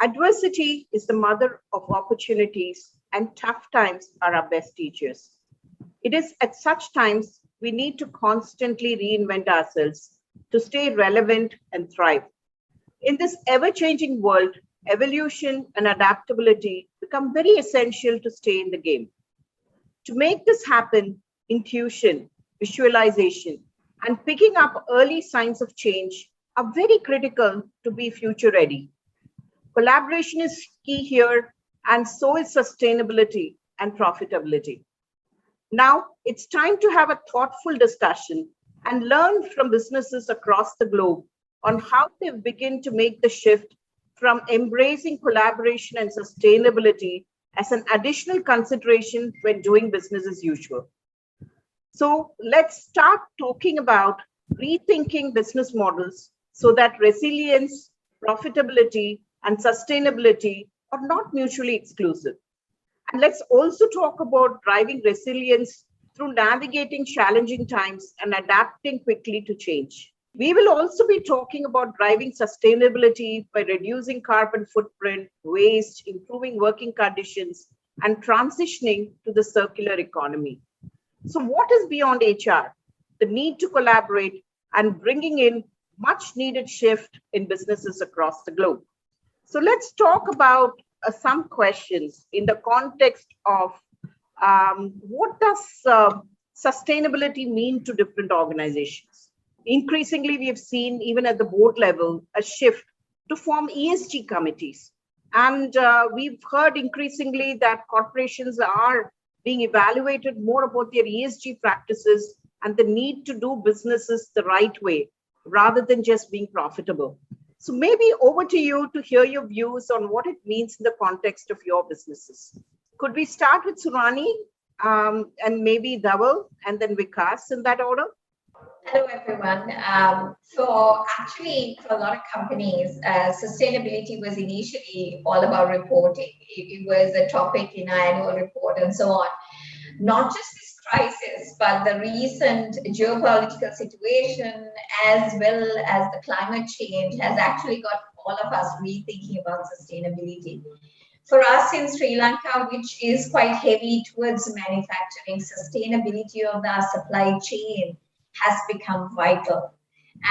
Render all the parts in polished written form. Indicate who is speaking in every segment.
Speaker 1: Adversity is the mother of opportunities, and tough times are our best teachers. It is at such times we need to constantly reinvent ourselves to stay relevant and thrive. In this ever changing world, evolution and adaptability become very essential to stay in the game. To make this happen, intuition, visualization, and picking up early signs of change are very critical to be future ready. Collaboration is key here, and so is sustainability and profitability. Now, it's time to have a thoughtful discussion and learn from businesses across the globe on how they begin to make the shift from embracing collaboration and sustainability as an additional consideration when doing business as usual. So let's start talking about rethinking business models so that resilience, profitability, and sustainability are not mutually exclusive. And let's also talk about driving resilience through navigating challenging times and adapting quickly to change. We will also be talking about driving sustainability by reducing carbon footprint, waste, improving working conditions, and transitioning to the circular economy. So what is beyond HR? The need to collaborate and bringing in much needed shift in businesses across the globe. So let's talk about some questions in the context of what does sustainability mean to different organizations? Increasingly, we have seen even at the board level a shift to form ESG committees. And we've heard increasingly that corporations are being evaluated more about their ESG practices and the need to do businesses the right way rather than just being profitable. So maybe over to you to hear your views on what it means in the context of your businesses. Could we start with Surani and maybe Dhaval and then Vikas in that order?
Speaker 2: Hello, everyone. So actually, for a lot of companies, sustainability was initially all about reporting. It was a topic in our annual report and so on. Not just this crisis, but the recent geopolitical situation as well as the climate change has actually got all of us rethinking about sustainability. For us in Sri Lanka, which is quite heavy towards manufacturing, sustainability of our supply chain has become vital.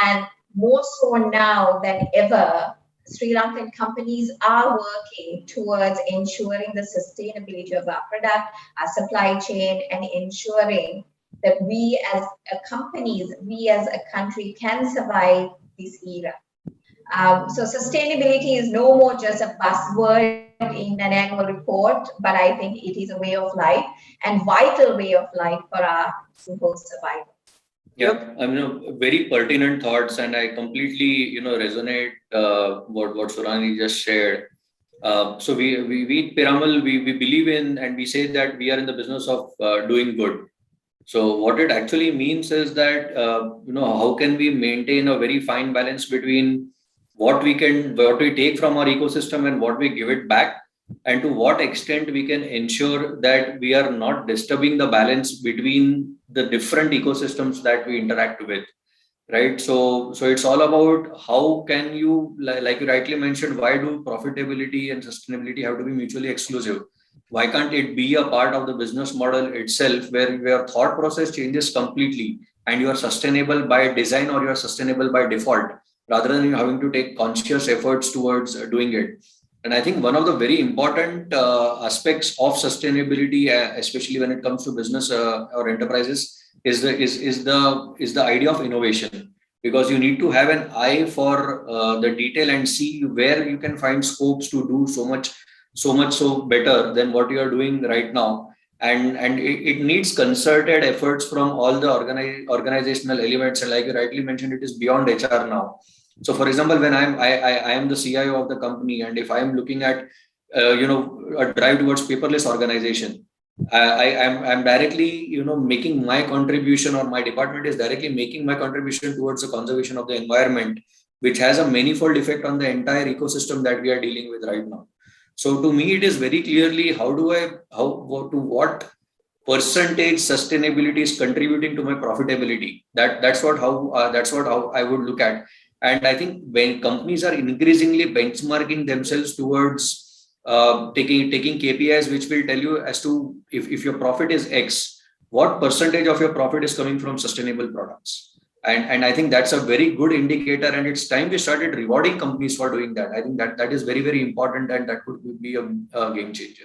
Speaker 2: And more so now than ever, Sri Lankan companies are working towards ensuring the sustainability of our product, our supply chain, and ensuring that we as companies, we as a country can survive this era. So sustainability is no more just a buzzword in an annual report, but I think it is a way of life and vital way of life for our simple survival.
Speaker 3: Yeah, I mean, very pertinent thoughts, and I completely, resonate what Surani just shared. So we at Piramal, we believe in and we say that we are in the business of doing good. So what it actually means is that how can we maintain a very fine balance between what we take from our ecosystem and what we give it back, and to what extent we can ensure that we are not disturbing the balance between the different ecosystems that we interact with, right? So it's all about how can you, like you rightly mentioned, why do profitability and sustainability have to be mutually exclusive? Why can't it be a part of the business model itself where your thought process changes completely and you are sustainable by design or you are sustainable by default, rather than you having to take conscious efforts towards doing it? And I think one of the very important aspects of sustainability, especially when it comes to business or enterprises, is the idea of innovation, because you need to have an eye for the detail and see where you can find scopes to do so much so better than what you are doing right now. And it needs concerted efforts from all the organizational elements. And like you rightly mentioned, it is beyond HR now. So, for example, when I am the CIO of the company, and if I am looking at a drive towards paperless organization, I'm directly making my contribution, or my department is directly making my contribution towards the conservation of the environment, which has a manifold effect on the entire ecosystem that we are dealing with right now. So, to me, it is very clearly to what percentage sustainability is contributing to my profitability. That's what how I would look at. And I think when companies are increasingly benchmarking themselves towards taking KPIs, which will tell you as to if your profit is X, what percentage of your profit is coming from sustainable products. And I think that's a very good indicator, and it's time we started rewarding companies for doing that. I think that is very, very important, and that could be a game changer.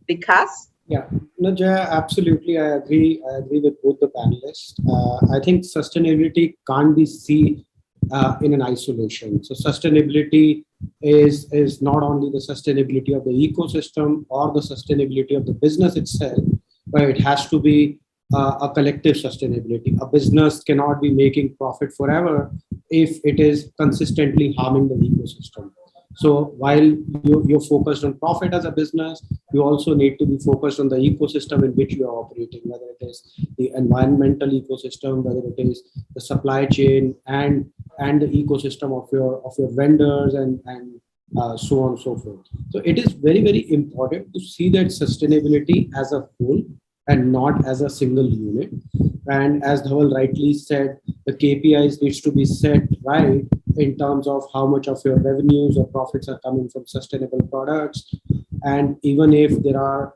Speaker 1: Vikas?
Speaker 4: Yeah, no, Jaya, absolutely. I agree. I agree with both the panelists. I think sustainability can't be seen in an isolation. So sustainability is not only the sustainability of the ecosystem or the sustainability of the business itself, but it has to be a collective sustainability. A business cannot be making profit forever if it is consistently harming the ecosystem. So while you're focused on profit as a business, you also need to be focused on the ecosystem in which you are operating, whether it is the environmental ecosystem, whether it is the supply chain and the ecosystem of your vendors and so on and so forth. So it is very, very important to see that sustainability as a whole and not as a single unit. And as Dhaval rightly said, the KPIs needs to be set right in terms of how much of your revenues or profits are coming from sustainable products. And even if there are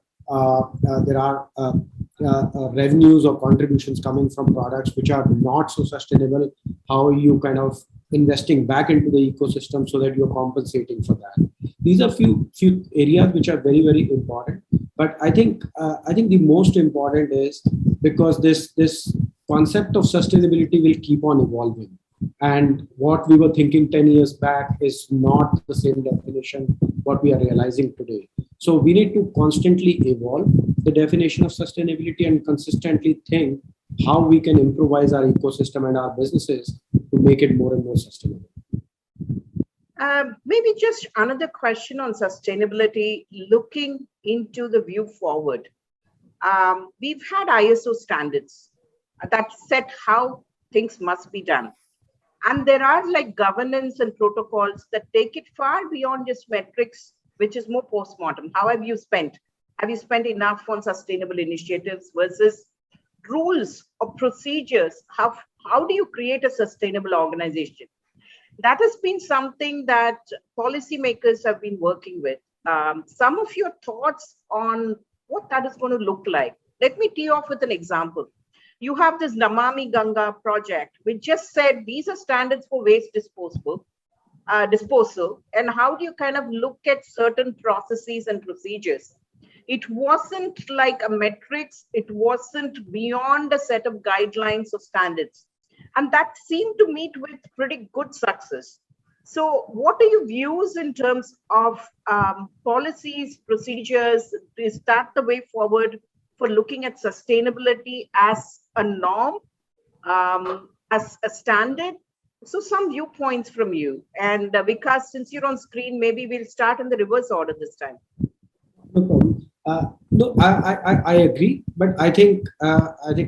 Speaker 4: revenues or contributions coming from products which are not so sustainable, how are you kind of investing back into the ecosystem so that you're compensating for that? These are few areas which are very, very important. But I think the most important is because this concept of sustainability will keep on evolving. And what we were thinking 10 years back is not the same definition what we are realizing today. So we need to constantly evolve the definition of sustainability and consistently think how we can improvise our ecosystem and our businesses to make it more and more sustainable.
Speaker 1: Maybe just another question on sustainability, looking into the view forward. We've had ISO standards that set how things must be done. And there are like governance and protocols that take it far beyond just metrics, which is more postmortem. How have you spent? Have you spent enough on sustainable initiatives versus rules or procedures? How do you create a sustainable organization? That has been something that policymakers have been working with. Some of your thoughts on what that is going to look like. Let me tee off with an example. You have this Namami Ganga project, which just said these are standards for waste disposal. And how do you kind of look at certain processes and procedures? It wasn't like a metrics. It wasn't beyond a set of guidelines or standards. And that seemed to meet with pretty good success. So what are your views in terms of policies, procedures? Is that the way forward for looking at sustainability as a norm, as a standard? So some viewpoints from you. And Vikas, since you're on screen, maybe we'll start in the reverse order this time.
Speaker 4: No problem. No, I agree, but I think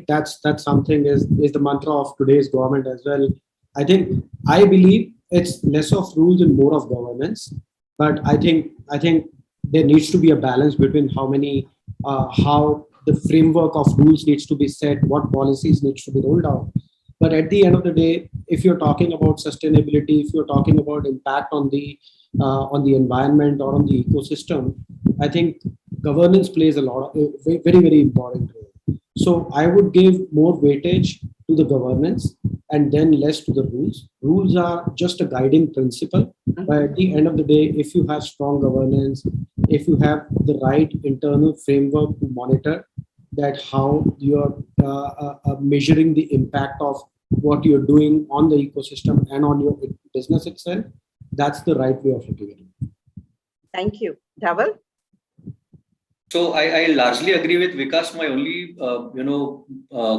Speaker 4: that's something is the mantra of today's government as well. I believe it's less of rules and more of governance, but I think there needs to be a balance between how the framework of rules needs to be set, what policies needs to be rolled out. But at the end of the day, if you're talking about sustainability, if you're talking about impact on the environment or on the ecosystem, I think governance plays a very, very important role. So I would give more weightage to the governance and then less to the rules. Rules are just a guiding principle. But at the end of the day, if you have strong governance, if you have the right internal framework to monitor that how you're measuring the impact of what you're doing on the ecosystem and on your business itself, that's the right way of looking at it.
Speaker 1: Thank you. Dhaval?
Speaker 3: So I largely agree with Vikas. My only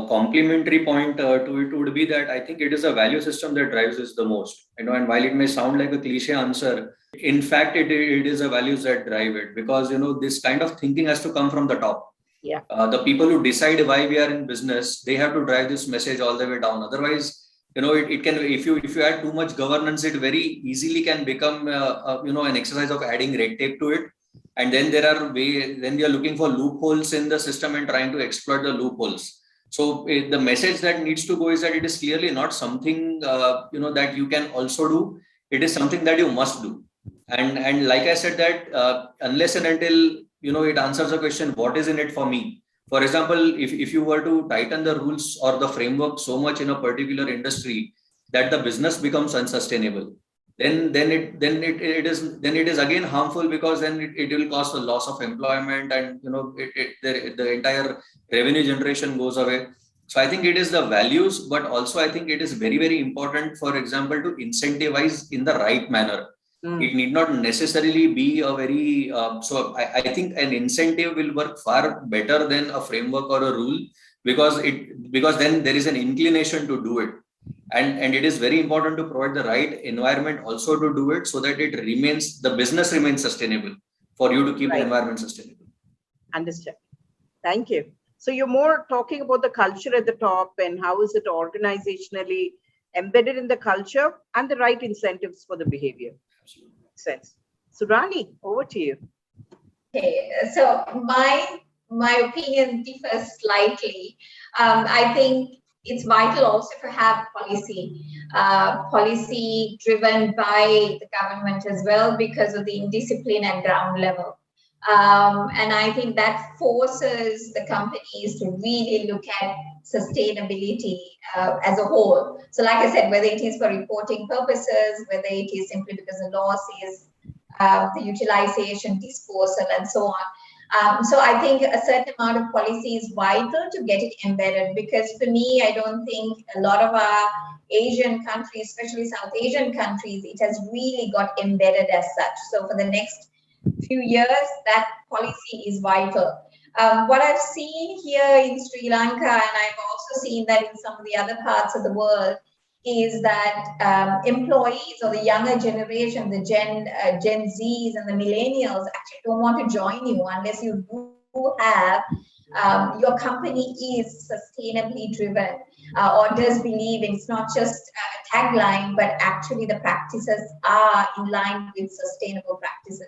Speaker 3: complimentary point to it would be that I think it is a value system that drives us the most. And while it may sound like a cliche answer, in fact it is a values that drive it, because this kind of thinking has to come from the top.
Speaker 1: Yeah.
Speaker 3: The people who decide why we are in business, they have to drive this message all the way down. Otherwise, it can, if you add too much governance, it very easily can become an exercise of adding red tape to it. And then then you're looking for loopholes in the system and trying to exploit the loopholes. So the message that needs to go is that it is clearly not something that you can also do. It is something that you must do. And like I said, that unless and until it answers the question, what is in it for me? For example, if you were to tighten the rules or the framework so much in a particular industry that the business becomes unsustainable, then it is again harmful, because then it will cause the loss of employment, and the entire revenue generation goes away. So I think it is the values, but also I think it is very, very important, for example, to incentivize in the right manner. It need not necessarily be a very I think an incentive will work far better than a framework or a rule, because then there is an inclination to do it. And it is very important to provide the right environment also to do it, so that the business remains sustainable, for you to keep the environment sustainable.
Speaker 1: Understand. Thank you. So you're more talking about the culture at the top, and how is it organizationally embedded in the culture, and the right incentives for the behavior.
Speaker 3: Absolutely.
Speaker 1: Makes sense. Surani, over to you.
Speaker 2: Okay, so my opinion differs slightly. I think it's vital also to have policy driven by the government as well, because of the indiscipline at ground level. And I think that forces the companies to really look at sustainability as a whole. So like I said, whether it is for reporting purposes, whether it is simply because the law says the utilization, disposal, and so on. So I think a certain amount of policy is vital to get it embedded, because for me, I don't think a lot of our Asian countries, especially South Asian countries, it has really got embedded as such. So for the next few years, that policy is vital. What I've seen here in Sri Lanka, and I've also seen that in some of the other parts of the world, is that employees or the younger generation, the Gen Zs and the millennials, actually don't want to join you unless you do have your company is sustainably driven, or does believe it's not just a tagline, but actually the practices are in line with sustainable practices.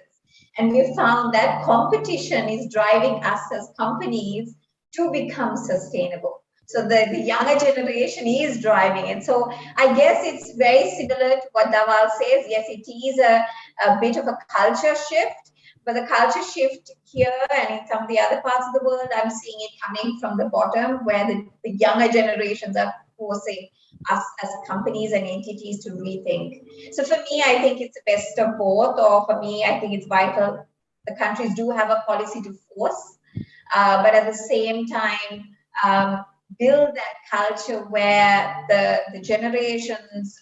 Speaker 2: And we found that competition is driving us as companies to become sustainable. So the younger generation is driving it. So I guess it's very similar to what Dhaval says. Yes, it is a bit of a culture shift, but the culture shift here and in some of the other parts of the world, I'm seeing it coming from the bottom, where the younger generations are forcing us as companies and entities to rethink. So for me, I think it's the best of both, or for me, I think it's vital the countries do have a policy to force, but at the same time, build that culture where the generations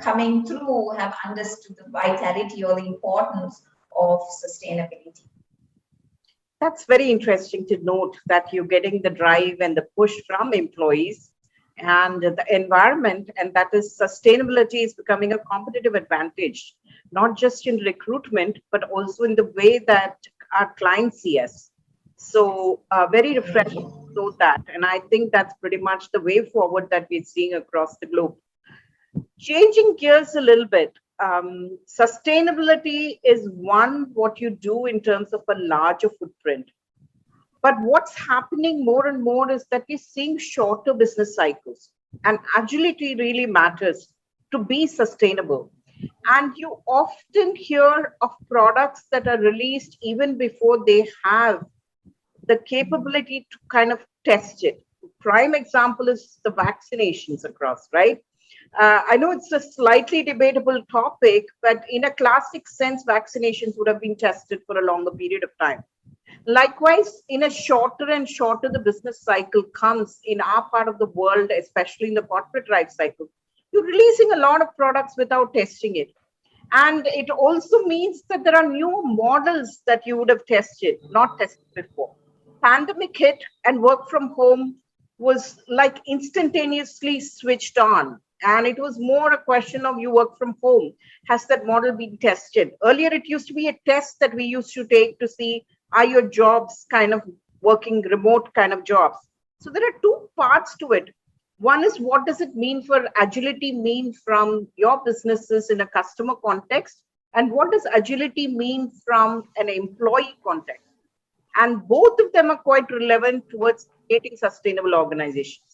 Speaker 2: coming through have understood the vitality or the importance of sustainability.
Speaker 1: That's very interesting to note, that you're getting the drive and the push from employees and the environment, and that is sustainability is becoming a competitive advantage, not just in recruitment, but also in the way that our clients see us. So very refreshing to know that. And I think that's pretty much the way forward that we're seeing across the globe. Changing gears a little bit, sustainability is what you do in terms of a larger footprint. But what's happening more and more is that we're seeing shorter business cycles, and agility really matters to be sustainable. And you often hear of products that are released even before they have the capability to kind of test it. Prime example is the vaccinations across, right? I know it's a slightly debatable topic, but in a classic sense, vaccinations would have been tested for a longer period of time. Likewise, in a shorter and shorter the business cycle comes in our part of the world, especially in the corporate life cycle, you're releasing a lot of products without testing it. And it also means that there are new models that you would have tested, not tested before. Pandemic hit and work from home was like instantaneously switched on. And it was more a question of you work from home. Has that model been tested? Earlier, it used to be a test that we used to take to see, are your jobs kind of working remote kind of jobs? So there are two parts to it. One is, what does it mean for agility mean from your businesses in a customer context? And what does agility mean from an employee context? And both of them are quite relevant towards creating sustainable organizations.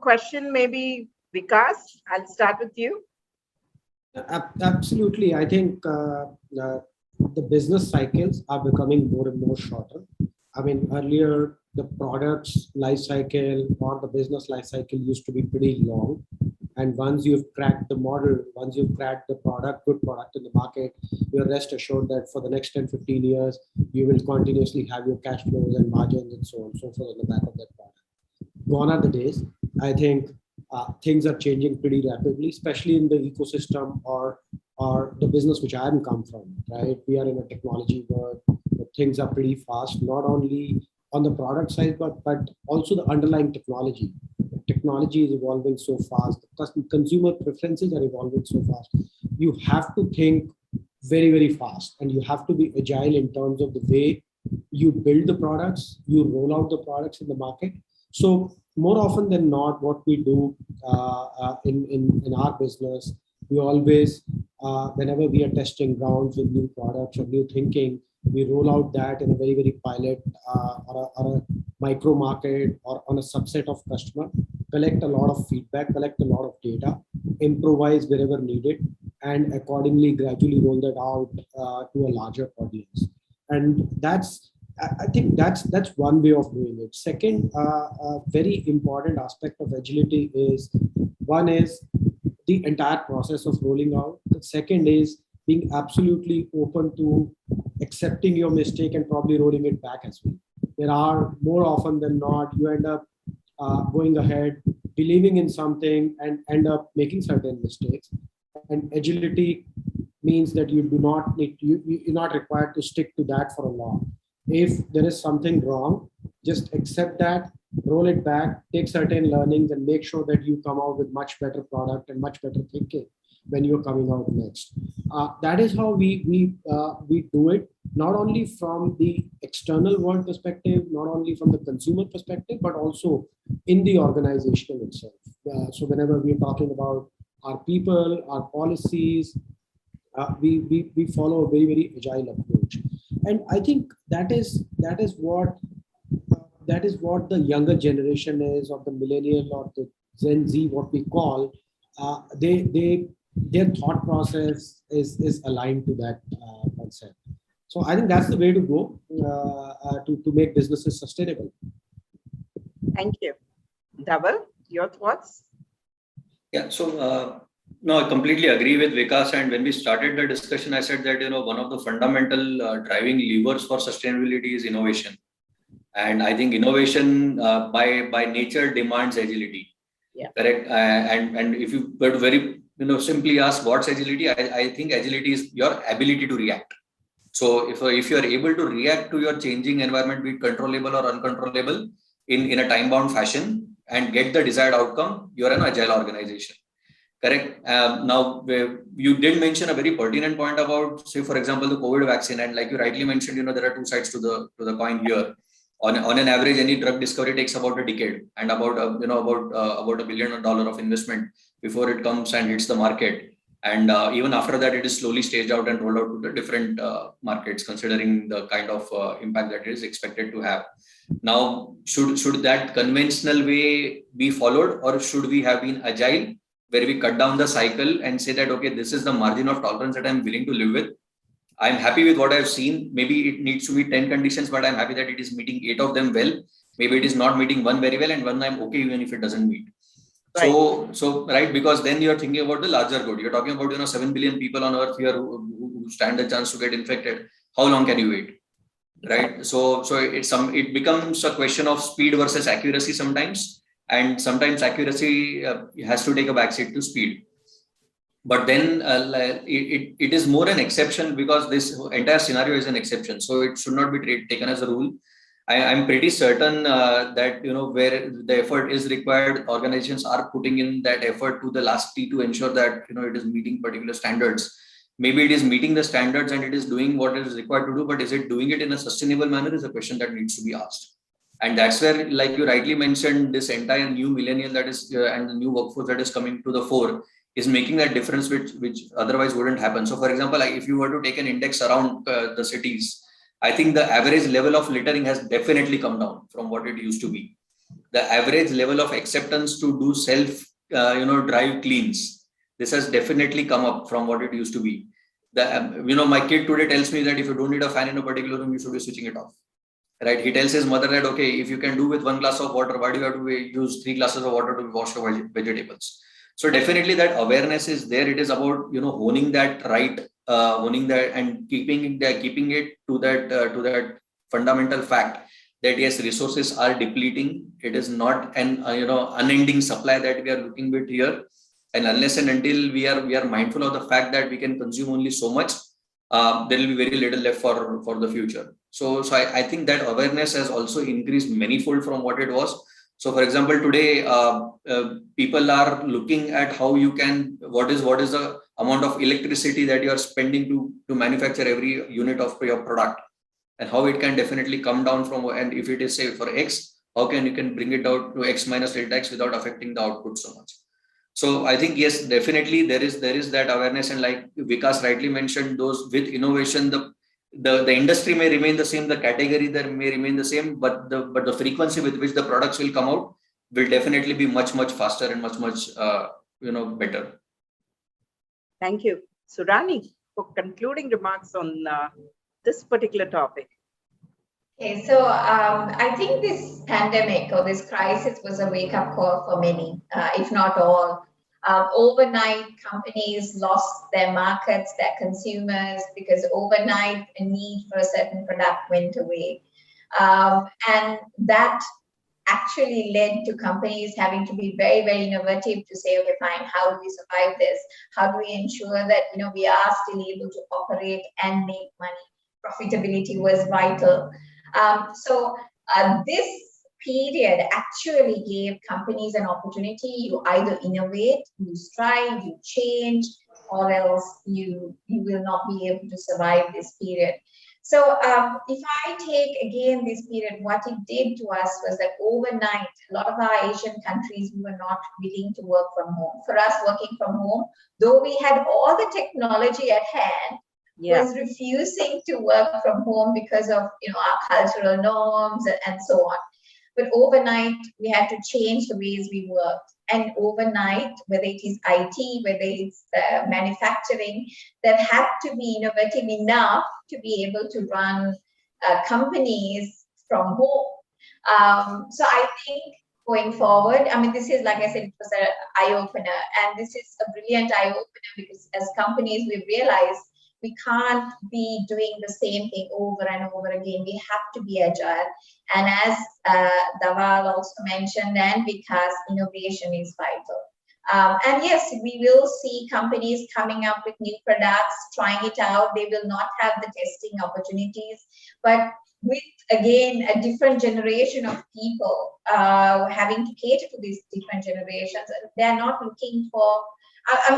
Speaker 1: Question maybe, Vikas, I'll start with you.
Speaker 4: Absolutely. I think the business cycles are becoming more and more shorter. I mean, earlier the product's life cycle or the business life cycle used to be pretty long. And once you've cracked the model, once you've cracked the good product in the market, you're rest assured that for the next 10, 15 years, you will continuously have your cash flows and margins and so on and so forth on the back of that product. Gone are the days. I think things are changing pretty rapidly, especially in the ecosystem or the business which I am come from, right? We are in a technology world, but things are pretty fast, not only on the product side, but also the underlying technology. Technology is evolving so fast. Consumer preferences are evolving so fast. You have to think very, very fast, and you have to be agile in terms of the way you build the products, you roll out the products in the market. So more often than not, what we do in our business, we always, whenever we are testing grounds with new products or new thinking, we roll out that in a very, very pilot or a micro market or on a subset of customer, collect a lot of feedback, collect a lot of data, improvise wherever needed, and accordingly gradually roll that out to a larger audience. And I think that's one way of doing it. Second, very important aspect of agility is, one is the entire process of rolling out. The second is being absolutely open to accepting your mistake and probably rolling it back as well. There are more often than not, you end up going ahead, believing in something and end up making certain mistakes. And agility means that you do not need, you're not required to stick to that for a long. If there is something wrong, just accept that, roll it back, take certain learnings, and make sure that you come out with much better product and much better thinking when you're coming out next. That is how we do it, not only from the external world perspective, not only from the consumer perspective, but also in the organization itself. So whenever we're talking about our people, our policies, we follow a very, very agile approach. And I think that is what the younger generation is, or the millennial or the Gen Z, what we call, their thought process is aligned to that concept. So I think that's the way to go to make businesses sustainable.
Speaker 1: Thank you. Dhaval, your thoughts?
Speaker 3: Yeah, so no, I completely agree with Vikas. And when we started the discussion, I said that one of the fundamental driving levers for sustainability is innovation. And I think innovation by nature demands agility.
Speaker 1: Yeah.
Speaker 3: Correct. And if you were to very simply ask what's agility, I think agility is your ability to react. So if you are able to react to your changing environment, be it controllable or uncontrollable, in a time-bound fashion and get the desired outcome, you are an agile organization. Correct. Now, you did mention a very pertinent point about, say, for example, the COVID vaccine, and like you rightly mentioned, there are two sides to the coin here. On an average, any drug discovery takes about a decade and about $1 billion of investment before it comes and hits the market. And even after that, it is slowly staged out and rolled out to the different markets, considering the kind of impact that it is expected to have. Now, should that conventional way be followed, or should we have been agile, where we cut down the cycle and say that, okay, this is the margin of tolerance that I'm willing to live with. I'm happy with what I've seen. Maybe it needs to be 10 conditions, but I'm happy that it is meeting 8 of them well. Maybe it is not meeting one very well, and one I'm okay even if it doesn't meet. Right. So right, because then you're thinking about the larger good. You're talking about 7 billion people on earth here who stand a chance to get infected. How long can you wait? Right. So it becomes a question of speed versus accuracy sometimes. And sometimes accuracy has to take a backseat to speed. But then it is more an exception, because this entire scenario is an exception. So it should not be taken as a rule. I'm pretty certain that, where the effort is required, organizations are putting in that effort to the last T to ensure that, it is meeting particular standards. Maybe it is meeting the standards and it is doing what it is required to do, but is it doing it in a sustainable manner is a question that needs to be asked. And that's where, like you rightly mentioned, this entire new millennial that is and the new workforce that is coming to the fore is making that difference, which otherwise wouldn't happen. So, for example, if you were to take an index around the cities, I think the average level of littering has definitely come down from what it used to be. The average level of acceptance to do self, drive cleans, this has definitely come up from what it used to be. My kid today tells me that if you don't need a fan in a particular room, you should be switching it off. Right? He tells his mother that, okay, if you can do with 1 glass of water, why do you have to use 3 glasses of water to wash your vegetables? So definitely that awareness is there. It is about, honing that honing that and keeping it to that fundamental fact that yes, resources are depleting. It is not an unending supply that we are looking at here. And unless and until we are mindful of the fact that we can consume only so much, there will be very little left for the future. So I think that awareness has also increased manifold from what it was. So for example, today people are looking at how you can, what is the amount of electricity that you are spending to manufacture every unit of your product, and how it can definitely come down from, and if it is say for X, how can you can bring it down to X minus delta X without affecting the output so much. So I think, yes, definitely there is that awareness, and like Vikas rightly mentioned, those with innovation, the industry may remain the same, the category there may remain the same, but the frequency with which the products will come out will definitely be much faster and much better.
Speaker 1: Thank you. Surani, for concluding remarks on this particular topic.
Speaker 2: Okay, so I think this pandemic or this crisis was a wake-up call for many, if not all. Overnight, companies lost their markets, their consumers, because overnight a need for a certain product went away. And that actually led to companies having to be very, very innovative to say, okay, fine, how do we survive this? How do we ensure that we are still able to operate and make money? Profitability was vital. So this period actually gave companies an opportunity. You either innovate, you strive, you change, or else you will not be able to survive this period. So if I take again this period, what it did to us was that overnight, a lot of our Asian countries, we were not willing to work from home. For us, working from home, though we had all the technology at hand, was refusing to work from home because of our cultural norms and so on. But overnight, we had to change the ways we worked. And overnight, whether it is IT, whether it's manufacturing, that had to be innovative enough to be able to run companies from home. So I think going forward, this is, like I said, it was an eye-opener. And this is a brilliant eye-opener because as companies, we realized we can't be doing the same thing over and over again. We have to be agile. And as Dhaval also mentioned, and because innovation is vital. And yes, we will see companies coming up with new products, trying it out. They will not have the testing opportunities, but with, again, a different generation of people having to cater to these different generations. They're not looking for,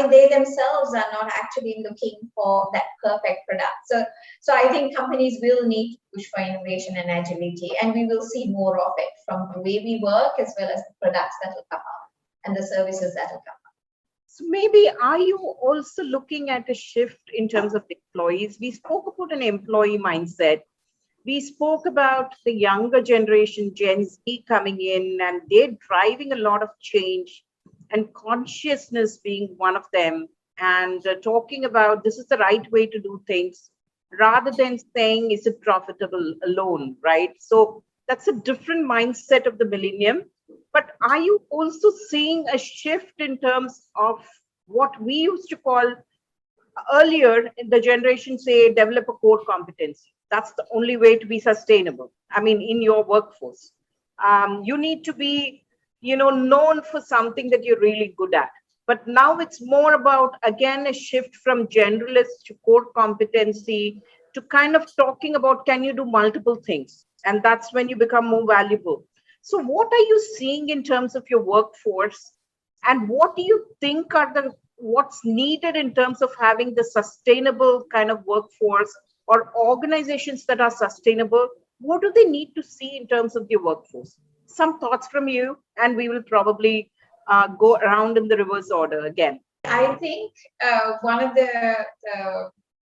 Speaker 2: they themselves are not actually looking for that perfect product. So I think companies will need to push for innovation and agility, and we will see more of it from the way we work as well as the products that will come out and the services that will come out.
Speaker 1: So maybe are you also looking at a shift in terms of employees? We spoke about an employee mindset. We spoke about the younger generation, Gen Z, coming in, and they're driving a lot of change, and consciousness being one of them, and talking about this is the right way to do things rather than saying, is it profitable alone, right? So that's a different mindset of the millennium. But are you also seeing a shift in terms of what we used to call earlier in the generation, say, develop a core competency? That's the only way to be sustainable. In your workforce, you need to be known for something that you're really good at. But now it's more about, again, a shift from generalist to core competency to kind of talking about, can you do multiple things? And that's when you become more valuable. So what are you seeing in terms of your workforce? And what do you think are what's needed in terms of having the sustainable kind of workforce or organizations that are sustainable? What do they need to see in terms of your workforce? Some thoughts from you, and we will probably go around in the reverse order again.
Speaker 2: I think one of the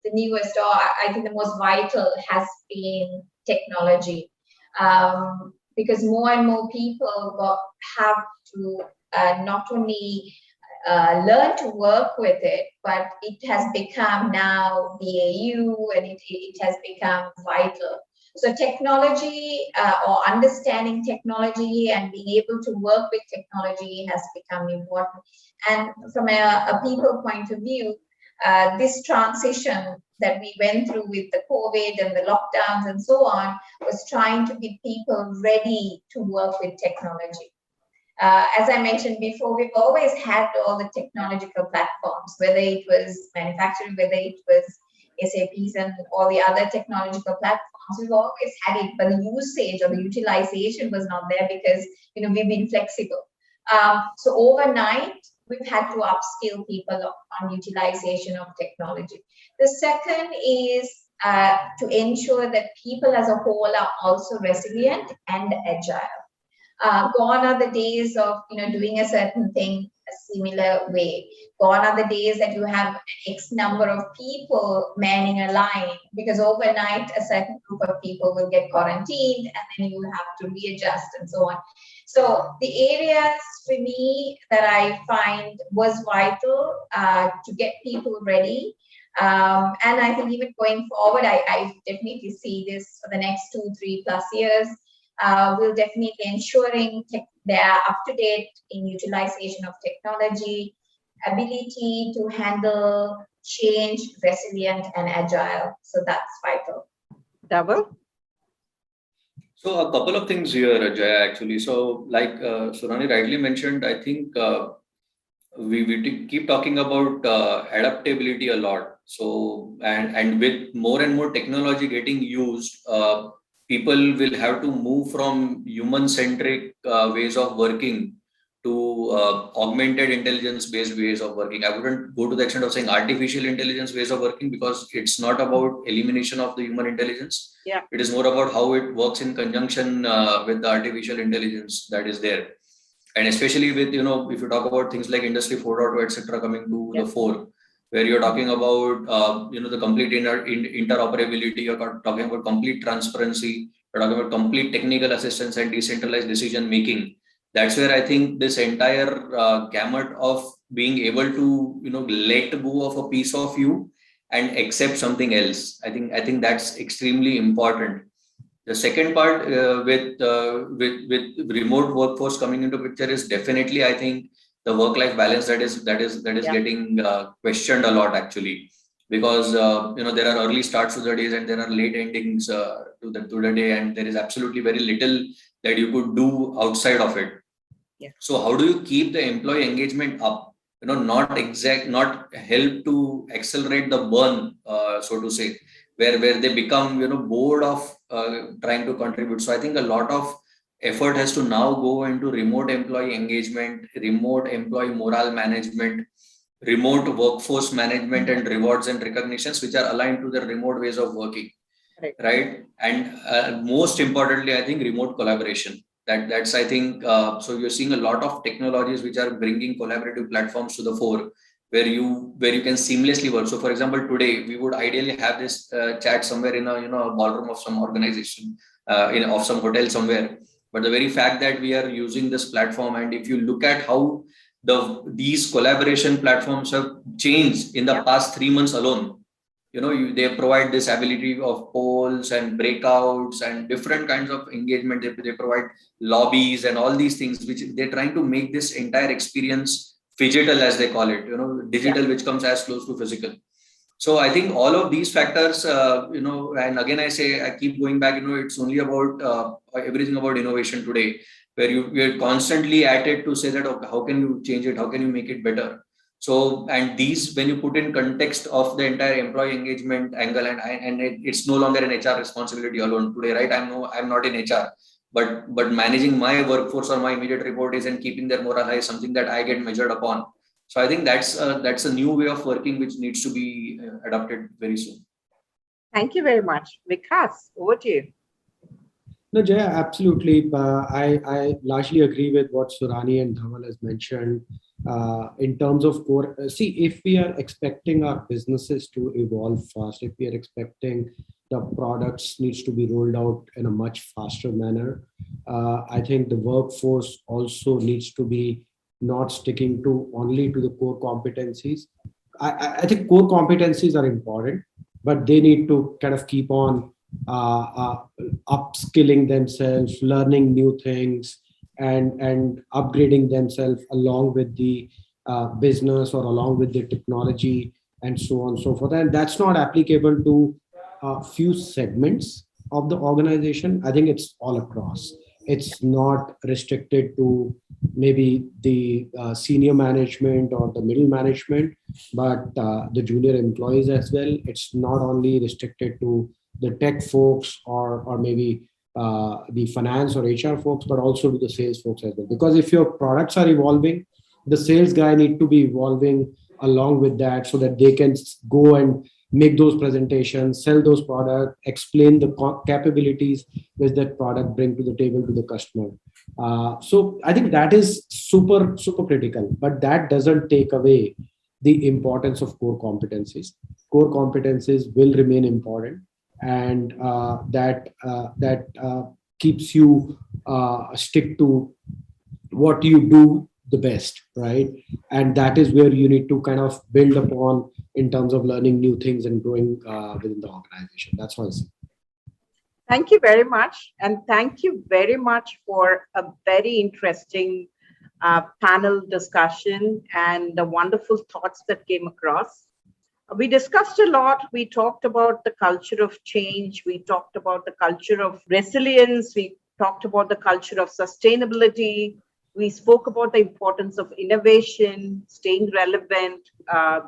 Speaker 2: the newest, or I think the most vital, has been technology. Because more and more people have to not only learn to work with it, but it has become now BAU, and it has become vital. So technology or understanding technology and being able to work with technology has become important. And from a people point of view, this transition that we went through with the COVID and the lockdowns and so on was trying to get people ready to work with technology. As I mentioned before, we've always had all the technological platforms, whether it was manufacturing, whether it was SAPs and all the other technological platforms. We've always had it, but the usage or the utilization was not there because we've been flexible. So overnight, we've had to upskill people on utilization of technology. The second is to ensure that people as a whole are also resilient and agile. Gone are the days of doing a certain thing a similar way. Gone are the days that you have X number of people manning a line, because overnight a certain group of people will get quarantined and then you have to readjust and so on. So the areas for me that I find was vital to get people ready. And I think even going forward, I definitely see this for the next 2-3+ years. We'll definitely ensuring they are up to date in utilization of technology, ability to handle change, resilient and agile. So that's vital.
Speaker 1: Dhaval?
Speaker 3: So a couple of things here, Jaya, actually. So like Surani rightly mentioned, I think we keep talking about adaptability a lot. So, and with more and more technology getting used, people will have to move from human-centric ways of working to augmented intelligence-based ways of working. I wouldn't go to the extent of saying artificial intelligence ways of working, because it's not about elimination of the human intelligence.
Speaker 1: Yeah.
Speaker 3: It is more about how it works in conjunction with the artificial intelligence that is there. And especially with, if you talk about things like Industry 4.0, etc., coming to the fore, where you're talking about, the complete interoperability, you're talking about complete transparency, you're talking about complete technical assistance and decentralized decision making. That's where I think this entire gamut of being able to, let go of a piece of you and accept something else. I think that's extremely important. The second part with remote workforce coming into picture is definitely, I think, the work-life balance that is getting questioned a lot, actually, because there are early starts to the days and there are late endings to the day, and there is absolutely very little that you could do outside of it.
Speaker 1: Yeah.
Speaker 3: So how do you keep the employee engagement up? Not help to accelerate the burn, so to say, where they become bored of trying to contribute. So I think a lot of effort has to now go into remote employee engagement, remote employee morale management, remote workforce management, and rewards and recognitions which are aligned to the remote ways of working. Right? And most importantly, I think remote collaboration. That's I think so you're seeing a lot of technologies which are bringing collaborative platforms to the fore, where you can seamlessly work. So for example, today we would ideally have this chat somewhere in a ballroom of some organization, of some hotel somewhere. But the very fact that we are using this platform, and if you look at how these collaboration platforms have changed in the past 3 months alone, they provide this ability of polls and breakouts and different kinds of engagement. They provide lobbies and all these things, which they're trying to make this entire experience phygital, as they call it, digital, which comes as close to physical. So I think all of these factors, and again, I keep going back, it's only about everything about innovation today, where you're constantly at it to say that, okay, how can you change it? How can you make it better? So, and these, when you put in context of the entire employee engagement angle, and it's no longer an HR responsibility alone today, right? I'm not in HR, but managing my workforce or my immediate report is, and keeping their morale high is something that I get measured upon. So I think that's a new way of working which needs to be adopted very soon.
Speaker 1: Thank you very much. Vikas, over to you.
Speaker 4: No, Jaya, absolutely. I largely agree with what Surani and Dhaval has mentioned. in terms of core. See, if we are expecting our businesses to evolve fast, if we are expecting the products needs to be rolled out in a much faster manner, I think the workforce also needs to be not sticking to only to the core competencies. I think core competencies are important, but they need to kind of keep on upskilling themselves, learning new things, and upgrading themselves along with the business or along with the technology and so on and so forth. And that's not applicable to a few segments of the organization. I think it's all across. It's not restricted to maybe the senior management or the middle management, but the junior employees as well. It's not only restricted to the tech folks or maybe the finance or HR folks, but also to the sales folks as well. Because if your products are evolving, the sales guy need to be evolving along with that so that they can go and make those presentations, sell those products, explain the capabilities which that product bring to the table to the customer. So I think that is super, super critical, but that doesn't take away the importance of core competencies. Core competencies will remain important, and that keeps you stick to what you do the best, right? And that is where you need to kind of build upon in terms of learning new things and growing within the organization. That's what I see.
Speaker 1: Thank you very much. And thank you very much for a very interesting panel discussion and the wonderful thoughts that came across. We discussed a lot. We talked about the culture of change. We talked about the culture of resilience. We talked about the culture of sustainability. We spoke about the importance of innovation, staying relevant,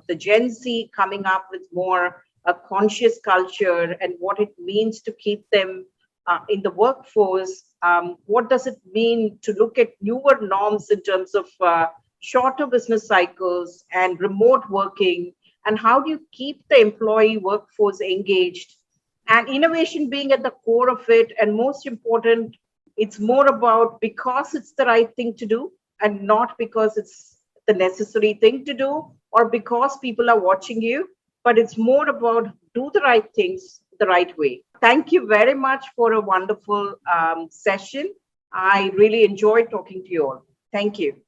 Speaker 1: the Gen Z coming up with more a conscious culture and what it means to keep them in the workforce. What does it mean to look at newer norms in terms of shorter business cycles and remote working? And how do you keep the employee workforce engaged? And innovation being at the core of it. And most important, it's more about because it's the right thing to do and not because it's the necessary thing to do or because people are watching you, but it's more about do the right things the right way. Thank you very much for a wonderful session. I really enjoyed talking to you all. Thank you.